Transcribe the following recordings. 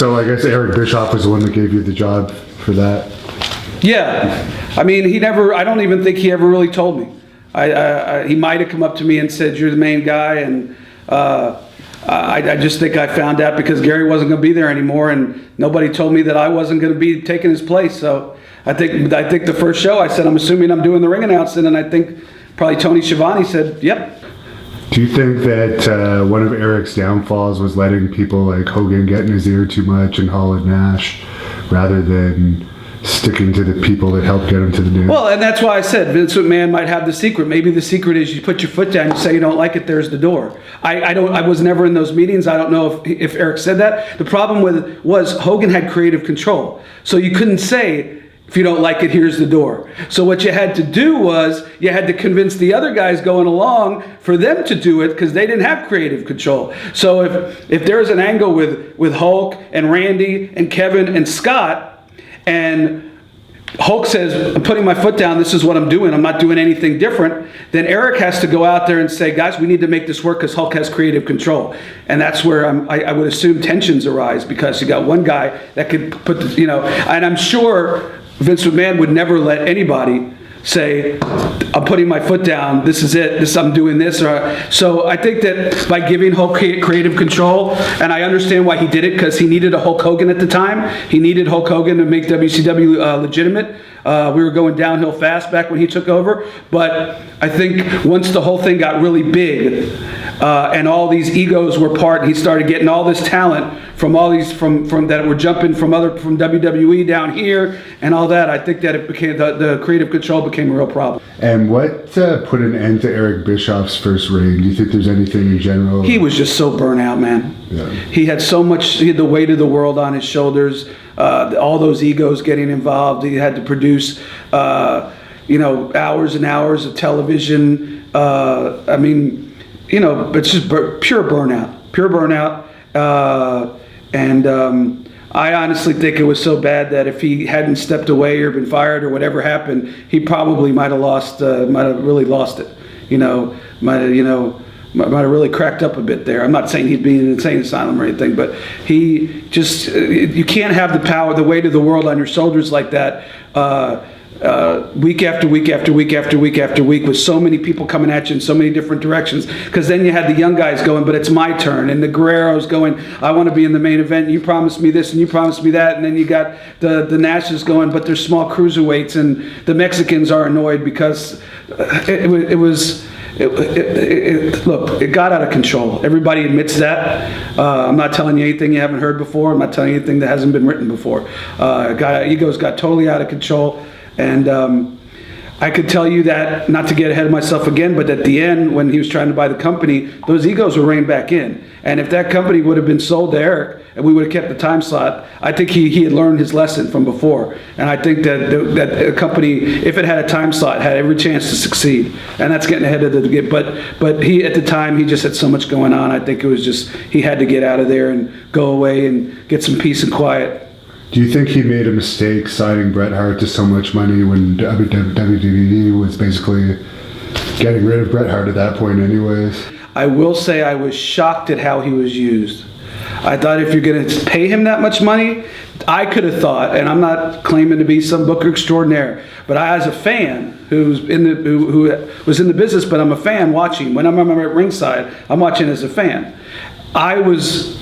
So I guess Eric Bischoff was the one that gave you the job for that. Yeah, I mean, I don't even think he ever really told me. He might have come up to me and said, "You're the main guy," and I just think I found out because Gary wasn't going to be there anymore, and nobody told me that I wasn't going to be taking his place. So I think the first show I said, "I'm assuming I'm doing the ring announcing," and I think probably Tony Schiavone said, "Yep." Do you think that one of Eric's downfalls was letting people like Hogan get in his ear too much and Hall and Nash, rather than sticking to the people that helped get him to the news? Well, and that's why I said Vince McMahon might have the secret. Maybe the secret is you put your foot down, you say you don't like it, there's the door. I was never in those meetings. I don't know if Eric said that. The problem was Hogan had creative control. So you couldn't say, if you don't like it, here's the door. So what you had to do was you had to convince the other guys going along for them to do it because they didn't have creative control. So if there's an angle with Hulk and Randy and Kevin and Scott, and Hulk says, "I'm putting my foot down, this is what I'm doing, I'm not doing anything different," then Eric has to go out there and say, "Guys, we need to make this work because Hulk has creative control." And that's where I would assume tensions arise, because you got one guy that could put the, and I'm sure Vince McMahon would never let anybody say, "I'm putting my foot down, this is it, I'm doing this." So I think that by giving Hulk creative control, and I understand why he did it, because he needed a Hulk Hogan at the time. He needed Hulk Hogan to make WCW legitimate. We were going downhill fast back when he took over. But I think once the whole thing got really big, and all these egos were part, he started getting all this talent from all these from that were jumping from WWE down here and all that. I think that it became the creative control became a real problem. And what put an end to Eric Bischoff's first reign? Do you think there's anything in general? He was just so burnt out, man. Yeah. He had so much. He had the weight of the world on his shoulders. All those egos getting involved. He had to produce, hours and hours of television. I mean, it's just pure burnout. I honestly think it was so bad that if he hadn't stepped away or been fired or whatever happened, he probably might have really lost it. Might have really cracked up a bit there. I'm not saying he'd be in an insane asylum or anything, but he just, you can't have the power, the weight of the world on your shoulders like that, week after week after week after week after week, with so many people coming at you in so many different directions. Because then you had the young guys going, "But it's my turn," and the Guerreros going, "I want to be in the main event, and you promised me this and you promised me that," and then you got the Nashes going, "But they're small cruiserweights," and the Mexicans are annoyed because look, it got out of control. Everybody admits that. I'm not telling you anything you haven't heard before. I'm not telling you anything that hasn't been written before. Egos got totally out of control. And I could tell you that, not to get ahead of myself again, but at the end, when he was trying to buy the company, those egos were reined back in. And if that company would have been sold to Eric, and we would have kept the time slot, I think he had learned his lesson from before. And I think that a company, if it had a time slot, had every chance to succeed. And that's getting ahead of the game. But he, at the time, he just had so much going on. I think it was just, he had to get out of there and go away and get some peace and quiet. Do you think he made a mistake signing Bret Hart to so much money when WWE was basically getting rid of Bret Hart at that point anyways? I will say I was shocked at how he was used. I thought if you're going to pay him that much money, I could have thought, and I'm not claiming to be some booker extraordinaire, but I, as a fan who was in the business, but I'm a fan watching. When I'm at ringside, I'm watching as a fan. I was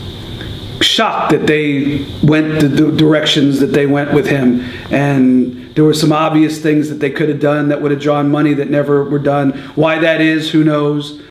shocked that they went the directions that they went with him, and there were some obvious things that they could have done that would have drawn money that never were done. Why that is, who knows?